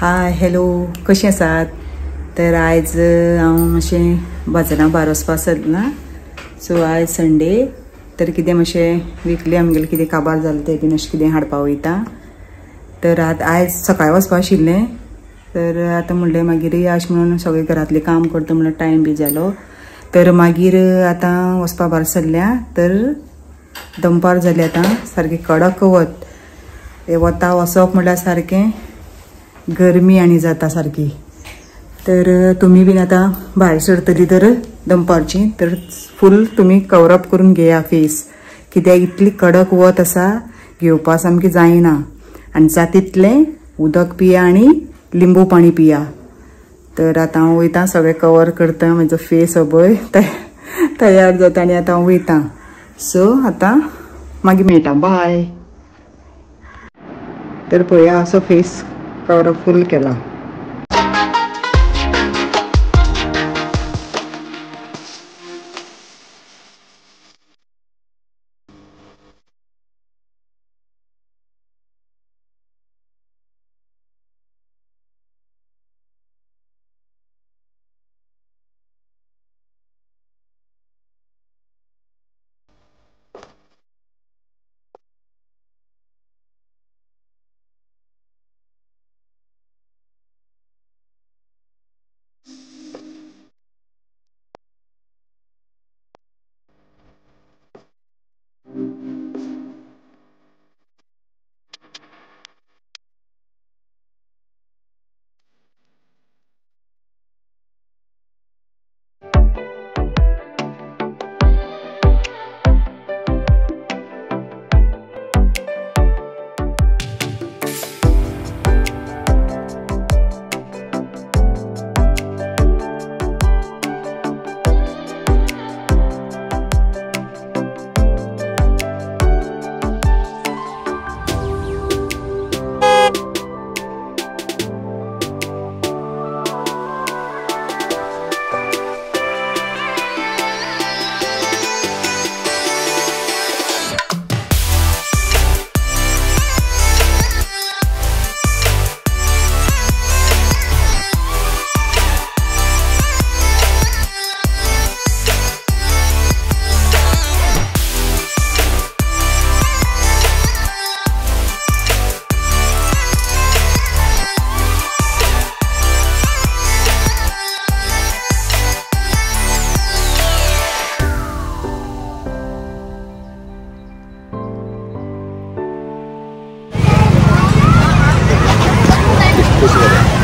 Hi hello कशी आसात। तर आज हांव मातशें बाजारां भायर वचपा सोदना। सो आज संडे तर कितें मातशें विकली आमगेलें कितें काबार जालें तें बीन अशें कितें हाडपा वयता। तर आज सकाळीं वचपा आशिल्लें तर आतां म्हणलें मागीर अशें म्हणून सगळें घरांतलें काम करता म्हणल्यार टायम बी जालो। तर मागीर आतां वचपा भायर सरल्या तर दनपार जाली आतां सारकी कडक वत हे वता वचप म्हणल्यार सारकें गरमी आनी जाता सारकी। तर तुमी बीन आतां भायर सरतली तर दनपारची तर फूल तुमी कवरअप करून घेया फेस, कित्याक इतली कडक वत आसा घेवपा सामकी जायना। आनी जाता तितलें उदक पिया आनी लिंबू पाणी पिया। तर आतां हांव वयता सगळें कवर करता, म्हजो फेस अबय तयार जाता आनी आतां हांव वयता। सो आतां मागीर मेळटा, बाय। तर पळया असो फेस कवरअप फूल केला।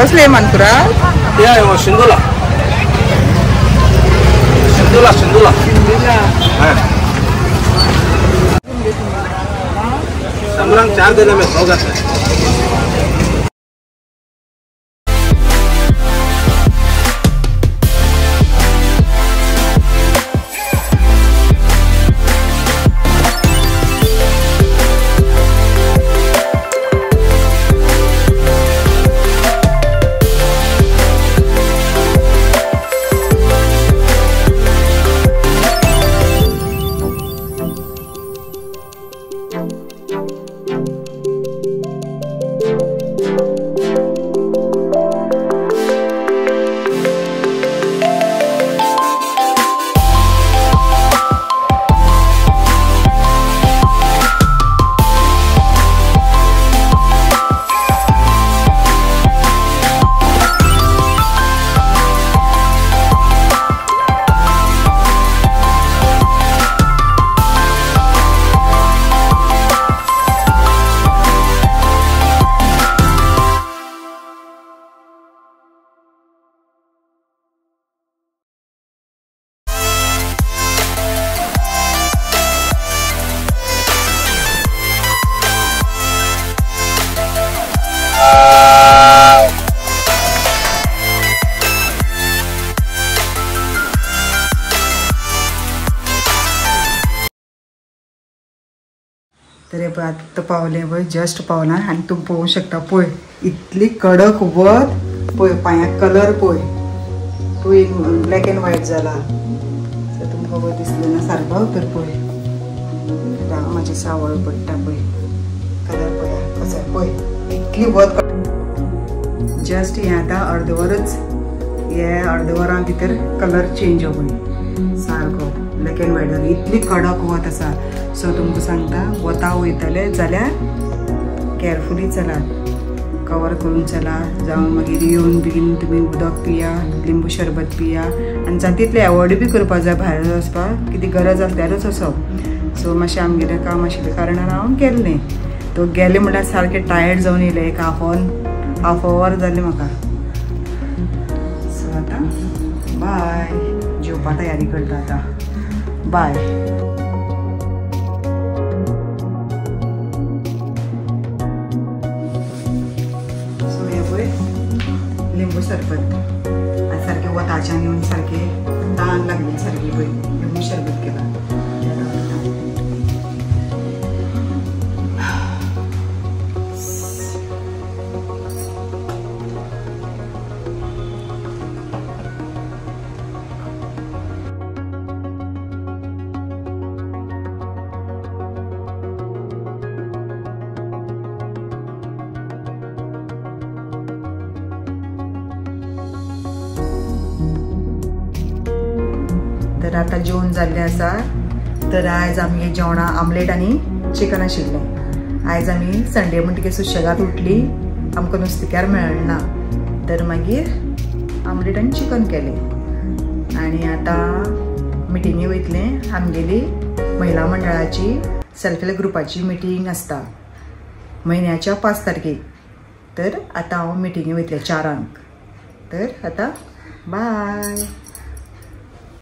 कसले मानकुरा या शिंदोला शिंदोला शिंदोला संग्राम 4 दिन में होगा। तर पळय आतां पावलें पळय, जस्ट पावलां आनी तूं पळोवंक शकता पळय इतली कडक वत पळय, पांयाक कलर पळय पळय ब्लॅक एंड व्हायट जाला। तर तुमकां खबर दिसलें ना सारको। तर पळय म्हाजी सावळ पडटा पळय, कलर पळया कसो पळय इतली वत जस्ट हें आतां अर्दवरच हे अर्दवरां भितर कलर चेंज होवून सारको ब्लॅक एंड व्हायट जाली. इतली कडक वत आसा. सो तुमकां सांगता वता वयतले जाल्यार केअरफुली चलात, कवर करून चला. जावं मागीर येवन बेगीन तुमी उदक पिया, लिंबू शरबत पिया आनी जाता तितलें एवॉयड बी करपाक जाय भायर वचपाक. कितें गरज आसल्यारूच वचप. सो मातशें आमगेलें काम आशिल्ल्या कारणान हांव गेल्लें. तो गेलें म्हणल्यार सारकें टायर्ड जावन येयलें. एक हाफ अवर जालें म्हाका. सो आतां बाय. जेवपा तयारी करता आतां. बाय. सो हे पळय लिंबू सरबत आनी सारकें वताच्यान येवन सारकें तान लागली सारकी पळय लिंबू सरबत केला. तर आता जेवण जाल्लें आसा. तर आयज आमगे जेवणा आमलेट आनी चिकन आशिल्लें. आयज आमी संडे म्हणटकीर सुशेगाद उठली, आमकां नुस्तेकार मेळना. तर मागीर आमलेट आनी चिकन केलें. आनी आतां मिटिंगे वयतलें. आमगेली महिला मंडळाची सेल्फ हेल्प ग्रुपाची मिटींग आसता म्हयन्याच्या 5 तारखेक. तर आतां हांव मिटिंगे वयतलें 4 तर आतां बाय.